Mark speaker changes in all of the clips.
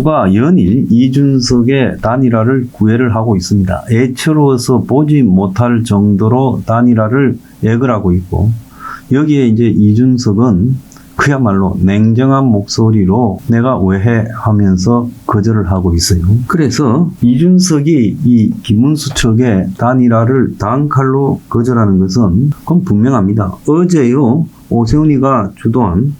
Speaker 1: 김문수가 연일 이준석의 단일화를 구애를 하고 있습니다. 애처로워서 보지 못할 정도로 단일화를 애걸하고 있고, 여기에 이제 이준석은 그야말로 냉정한 목소리로 내가 왜 해 하면서 거절을 하고 있어요. 그래서 이준석이 이 김문수 측의 단일화를 단칼로 거절하는 것은 그건 분명합니다. 어제요, 오세훈이가 주도한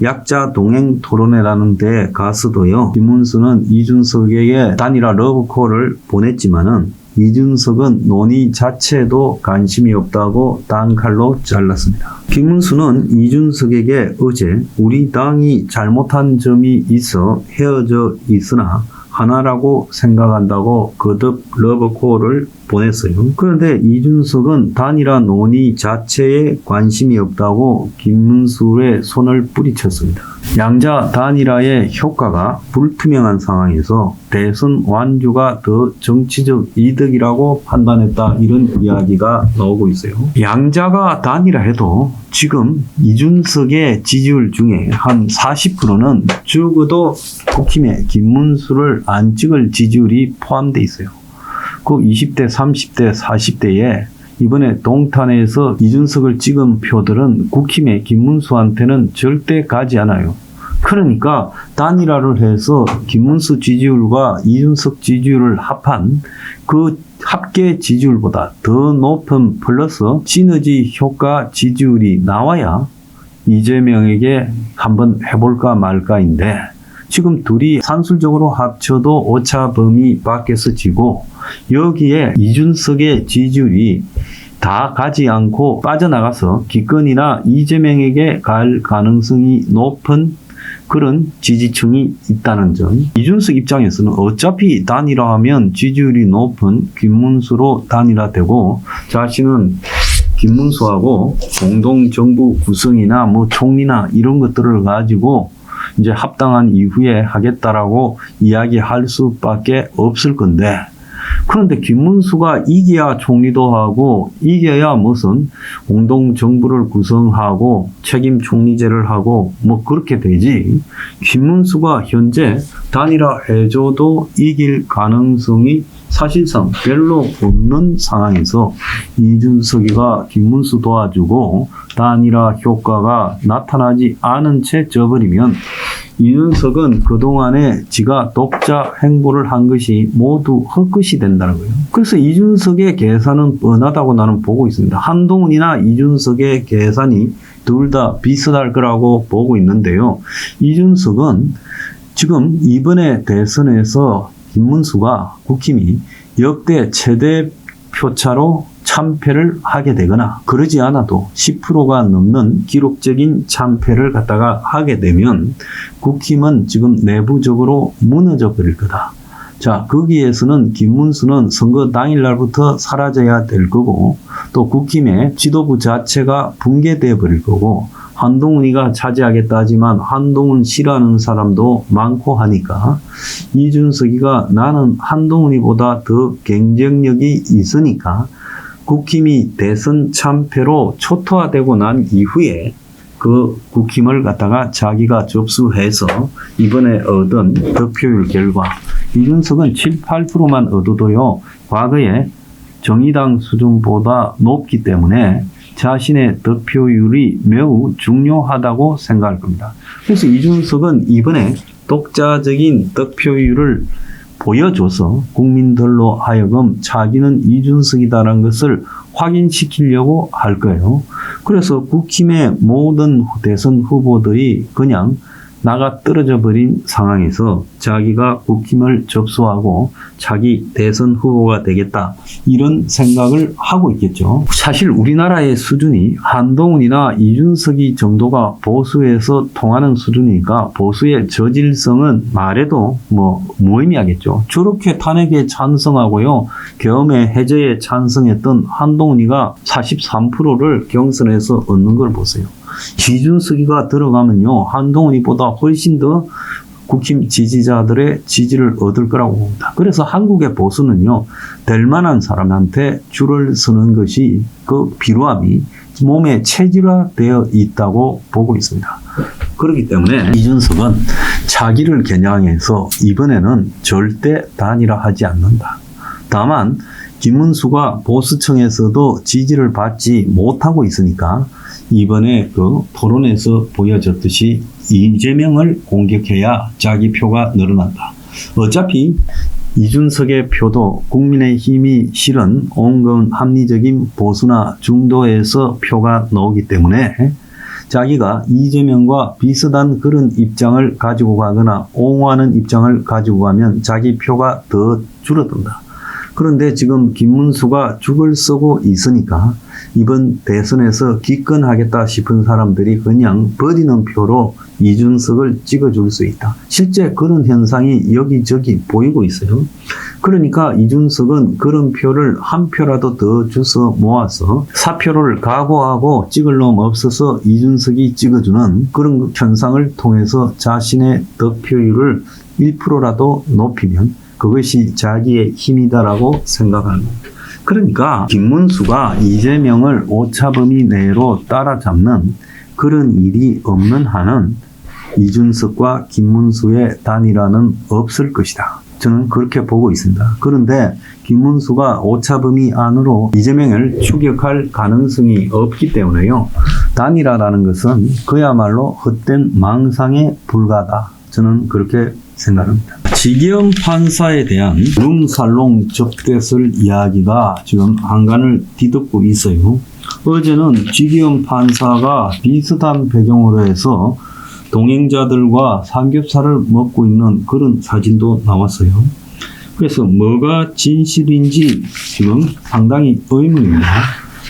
Speaker 1: 약자 동행 토론회라는 데 가서도요, 김문수는 이준석에게 단일화 러브콜을 보냈지만은 이준석은 논의 자체도 관심이 없다고 단칼로 잘랐습니다. 김문수는 이준석에게 어제 우리 당이 잘못한 점이 있어 헤어져 있으나 하나라고 생각한다고 거듭 러브콜을 보냈어요. 그런데 이준석은 단일화 논의 자체에 관심이 없다고 김문수의 손을 뿌리쳤습니다. 양자 단일화의 효과가 불투명한 상황에서 대선 완주가 더 정치적 이득이라고 판단했다, 이런 이야기가 나오고 있어요. 양자가 단일화해도 지금 이준석의 지지율 중에 한 40%는 적어도 국힘의 김문수를 안 찍을 지지율이 포함되어 있어요. 그 20대, 30대, 40대에 이번에 동탄에서 이준석을 찍은 표들은 국힘의 김문수한테는 절대 가지 않아요. 그러니까 단일화를 해서 김문수 지지율과 이준석 지지율을 합한 그 합계 지지율보다 더 높은 플러스 시너지 효과 지지율이 나와야 이재명에게 한번 해볼까 말까인데, 지금 둘이 산술적으로 합쳐도 오차 범위 밖에서 지고, 여기에 이준석의 지지율이 다 가지 않고 빠져나가서 기권이나 이재명에게 갈 가능성이 높은 그런 지지층이 있다는 점. 이준석 입장에서는 어차피 단일화하면 지지율이 높은 김문수로 단일화되고, 자신은 김문수하고 공동정부 구성이나 뭐 총리나 이런 것들을 가지고 이제 합당한 이후에 하겠다라고 이야기할 수밖에 없을 건데, 그런데 김문수가 이겨야 총리도 하고, 이겨야 무슨 공동정부를 구성하고 책임 총리제를 하고 뭐 그렇게 되지, 김문수가 현재 단일화 해줘도 이길 가능성이 사실상 별로 없는 상황에서 이준석이가 김문수 도와주고 단일화 효과가 나타나지 않은 채 져버리면 이준석은 그동안에 지가 독자 행보를 한 것이 모두 헛것이 된다는 거예요. 그래서 이준석의 계산은 뻔하다고 나는 보고 있습니다. 한동훈이나 이준석의 계산이 둘 다 비슷할 거라고 보고 있는데요. 이준석은 지금 이번에 대선에서 김문수가 국힘이 역대 최대 표차로 참패를 하게 되거나, 그러지 않아도 10%가 넘는 기록적인 참패를 갖다가 하게 되면 국힘은 지금 내부적으로 무너져 버릴 거다. 자, 거기에서는 김문수는 선거 당일날부터 사라져야 될 거고, 또 국힘의 지도부 자체가 붕괴되어 버릴 거고, 한동훈이가 차지하겠다 하지만 한동훈 싫어하는 사람도 많고 하니까 이준석이가 나는 한동훈이보다 더 경쟁력이 있으니까 국힘이 대선 참패로 초토화되고 난 이후에 그 국힘을 갖다가 자기가 접수해서 이번에 얻은 득표율 결과 이준석은 7, 8%만 얻어도요, 과거에 정의당 수준보다 높기 때문에 자신의 득표율이 매우 중요하다고 생각할 겁니다. 그래서 이준석은 이번에 독자적인 득표율을 보여줘서 국민들로 하여금 자기는 이준석이다라는 것을 확인시키려고 할 거예요. 그래서 국힘의 모든 대선 후보들이 그냥 나가 떨어져 버린 상황에서 자기가 국힘을 접수하고 자기 대선 후보가 되겠다, 이런 생각을 하고 있겠죠. 사실 우리나라의 수준이 한동훈이나 이준석이 정도가 보수에서 통하는 수준이니까 보수의 저질성은 말해도 뭐 무의미하겠죠. 저렇게 탄핵에 찬성하고요, 계엄의 해제에 찬성했던 한동훈이가 43%를 경선에서 얻는 걸 보세요. 이준석이가 들어가면요, 한동훈이보다 훨씬 더 국힘 지지자들의 지지를 얻을 거라고 봅니다. 그래서 한국의 보수는요, 될 만한 사람한테 줄을 서는 것이 그 비루함이 몸에 체질화되어 있다고 보고 있습니다. 그렇기 때문에 이준석은 자기를 겨냥해서 이번에는 절대 단일화하지 않는다. 다만 김문수가 보수층에서도 지지를 받지 못하고 있으니까 이번에 그 토론에서 보여졌듯이 이재명을 공격해야 자기 표가 늘어난다. 어차피 이준석의 표도 국민의힘이 실은 온건 합리적인 보수나 중도에서 표가 나오기 때문에 자기가 이재명과 비슷한 그런 입장을 가지고 가거나 옹호하는 입장을 가지고 가면 자기 표가 더 줄어든다. 그런데 지금 김문수가 죽을 쓰고 있으니까 이번 대선에서 기권하겠다 싶은 사람들이 그냥 버리는 표로 이준석을 찍어줄 수 있다. 실제 그런 현상이 여기저기 보이고 있어요. 그러니까 이준석은 그런 표를 한 표라도 더 주워 모아서 사표를 각오하고 찍을 놈 없어서 이준석이 찍어주는 그런 현상을 통해서 자신의 득표율을 1%라도 높이면 그것이 자기의 힘이다라고 생각합니다. 그러니까 김문수가 이재명을 오차범위 내로 따라잡는 그런 일이 없는 한은 이준석과 김문수의 단일화는 없을 것이다. 저는 그렇게 보고 있습니다. 그런데 김문수가 오차범위 안으로 이재명을 추격할 가능성이 없기 때문에요. 단일화라는 것은 그야말로 헛된 망상에 불과하다. 저는 그렇게 생각합니다. 지기현 판사에 대한 룸살롱 접대설 이야기가 지금 한간을 뒤덮고 있어요. 어제는 지기현 판사가 비슷한 배경으로 해서 동행자들과 삼겹살을 먹고 있는 그런 사진도 나왔어요. 그래서 뭐가 진실인지 지금 상당히 의문입니다.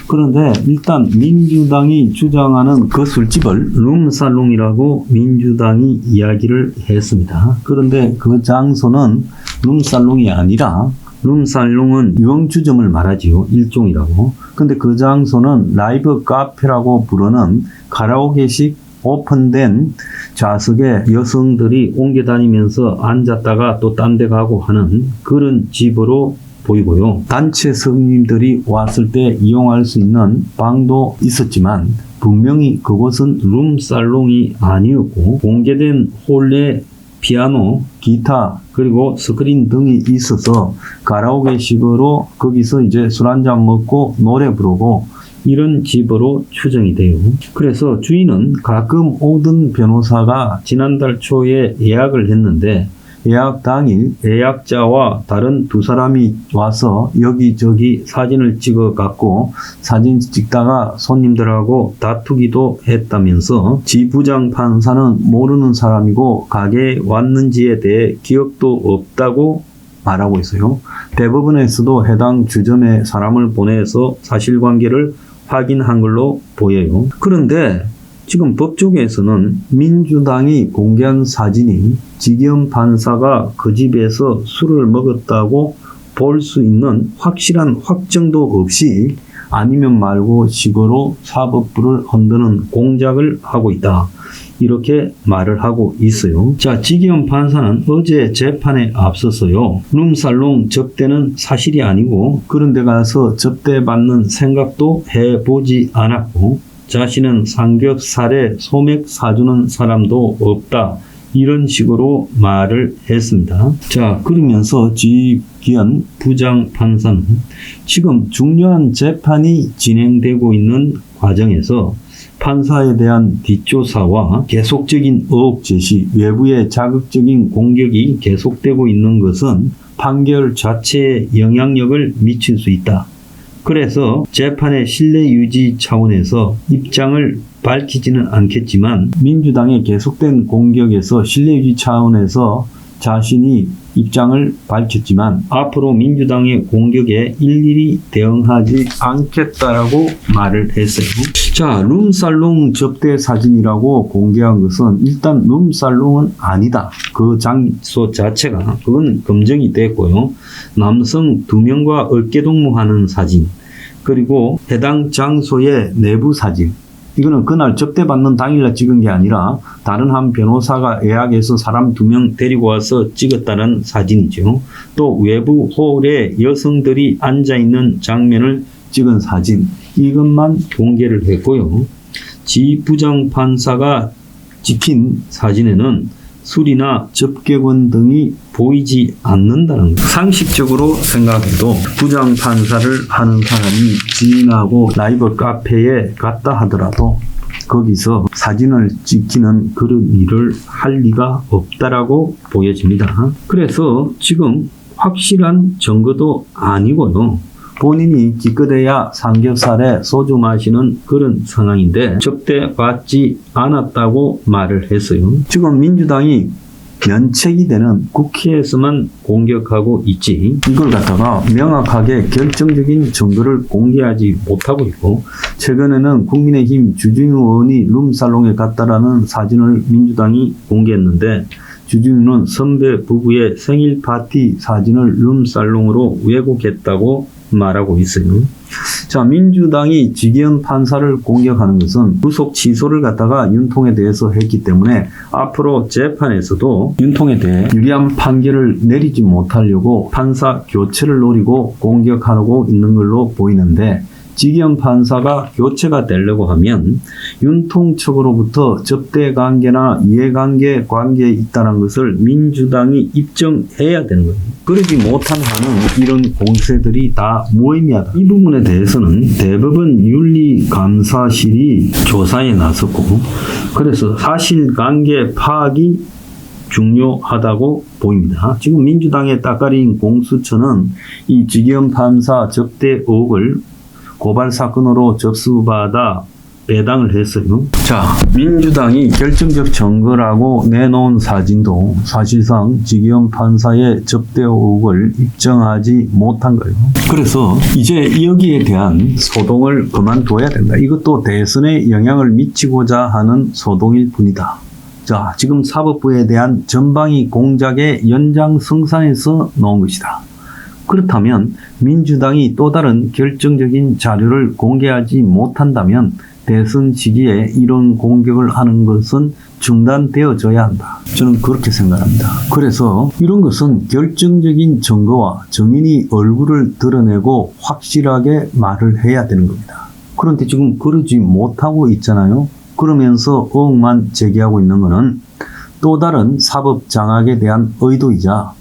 Speaker 1: 그런데 일단 민주당이 주장하는 그 술집을 룸살롱이라고 민주당이 이야기를 했습니다. 그런데 그 장소는 룸살롱이 아니라 룸살롱은 유흥주점을 말하지요. 일종이라고. 근데 그 장소는 라이브 카페라고 부르는 가라오케식 오픈된 좌석에 여성들이 옮겨다니면서 앉았다가 또 딴 데 가고 하는 그런 집으로 보이고요. 단체 손님들이 왔을 때 이용할 수 있는 방도 있었지만 분명히 그곳은 룸살롱이 아니었고 공개된 홀에 피아노, 기타 그리고 스크린 등이 있어서 가라오케식으로 거기서 이제 술 한잔 먹고 노래 부르고 이런 집으로 추정이 돼요. 그래서 주인은 가끔 오던 변호사가 지난달 초에 예약을 했는데 예약 당일 예약자와 다른 두 사람이 와서 여기저기 사진을 찍어 갖고 사진 찍다가 손님들하고 다투기도 했다면서 지부장 판사는 모르는 사람이고 가게에 왔는지에 대해 기억도 없다고 말하고 있어요. 대법원에서도 해당 주점에 사람을 보내서 사실관계를 확인한 걸로 보여요. 그런데 지금 법조계에서는 민주당이 공개한 사진이 지기현 판사가 그 집에서 술을 먹었다고 볼 수 있는 확실한 확정도 없이 아니면 말고 식으로 사법부를 흔드는 공작을 하고 있다. 이렇게 말을 하고 있어요. 자, 지기현 판사는 어제 재판에 앞서서요. 룸살롱 접대는 사실이 아니고 그런 데 가서 접대받는 생각도 해보지 않았고 자신은 삼겹살에 소맥 사주는 사람도 없다. 이런 식으로 말을 했습니다. 자, 그러면서 지기현 부장 판사는 지금 중요한 재판이 진행되고 있는 과정에서 판사에 대한 뒷조사와 계속적인 의혹 제시, 외부의 자극적인 공격이 계속되고 있는 것은 판결 자체에 영향력을 미칠 수 있다. 그래서 재판의 신뢰 유지 차원에서 입장을 밝히지는 않겠지만 민주당의 계속된 공격에서 신뢰 유지 차원에서 자신이 입장을 밝혔지만 앞으로 민주당의 공격에 일일이 대응하지 않겠다라고 말을 했어요. 자, 룸살롱 접대 사진이라고 공개한 것은 일단 룸살롱은 아니다. 그 장소 자체가 그건 검증이 됐고요. 남성 2명과 어깨동무하는 사진 그리고 해당 장소의 내부 사진 이거는 그날 접대받는 당일날 찍은 게 아니라 다른 한 변호사가 예약해서 사람 2명 데리고 와서 찍었다는 사진이죠. 또 외부 홀에 여성들이 앉아있는 장면을 찍은 사진 이것만 공개를 했고요. 지 부장판사가 찍힌 사진에는 술이나 접객원 등이 보이지 않는다는 것. 상식적으로 생각해도 부장판사를 하는 사람이 지인하고 라이브 카페에 갔다 하더라도 거기서 사진을 찍히는 그런 일을 할 리가 없다라고 보여집니다. 그래서 지금 확실한 증거도 아니고요. 본인이 기껏해야 삼겹살에 소주 마시는 그런 상황인데 접대받지 않았다고 말을 했어요. 지금 민주당이 면책이 되는 국회에서만 공격하고 있지 이걸 갖다가 명확하게 결정적인 증거를 공개하지 못하고 있고 최근에는 국민의힘 주진우 의원이 룸살롱에 갔다라는 사진을 민주당이 공개했는데 주진우는 선배 부부의 생일 파티 사진을 룸살롱으로 왜곡했다고 말하고 있어요. 자, 민주당이 지기현 판사를 공격하는 것은 구속 취소를 갖다가 윤통에 대해서 했기 때문에 앞으로 재판에서도 윤통에 대해 유리한 판결을 내리지 못하려고 판사 교체를 노리고 공격하고 있는 걸로 보이는데 지기현 판사가 교체가 되려고 하면 윤통 측으로부터 접대 관계나 이해관계 관계에 있다는 것을 민주당이 입증해야 되는 거예요. 그러지 못한 한은 이런 공세들이 다 무의미하다. 이 부분에 대해서는 대법원 윤리감사실이 조사에 나섰고 그래서 사실관계 파악이 중요하다고 보입니다. 지금 민주당의 따까리인 공수처는 이 지기현 판사 접대 의혹을 고발 사건으로 접수받아 배당을 했어요. 자, 민주당이 결정적 증거라고 내놓은 사진도 사실상 지기현 판사의 접대 의혹을 입증하지 못한 거예요. 그래서 이제 여기에 대한 소동을 그만둬야 된다. 이것도 대선에 영향을 미치고자 하는 소동일 뿐이다. 자, 지금 사법부에 대한 전방위 공작의 연장성산에서 나온 것이다. 그렇다면 민주당이 또 다른 결정적인 자료를 공개하지 못한다면 대선 시기에 이런 공격을 하는 것은 중단되어져야 한다. 저는 그렇게 생각합니다. 그래서 이런 것은 결정적인 증거와 증인이 얼굴을 드러내고 확실하게 말을 해야 되는 겁니다. 그런데 지금 그러지 못하고 있잖아요. 그러면서 의혹만 제기하고 있는 것은 또 다른 사법 장악에 대한 의도이자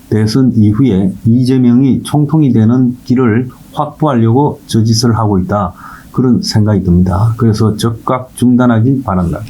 Speaker 1: 대선 이후에 이재명이 총통이 되는 길을 확보하려고 저 짓을 하고 있다. 그런 생각이 듭니다. 그래서 즉각 중단하길 바란다.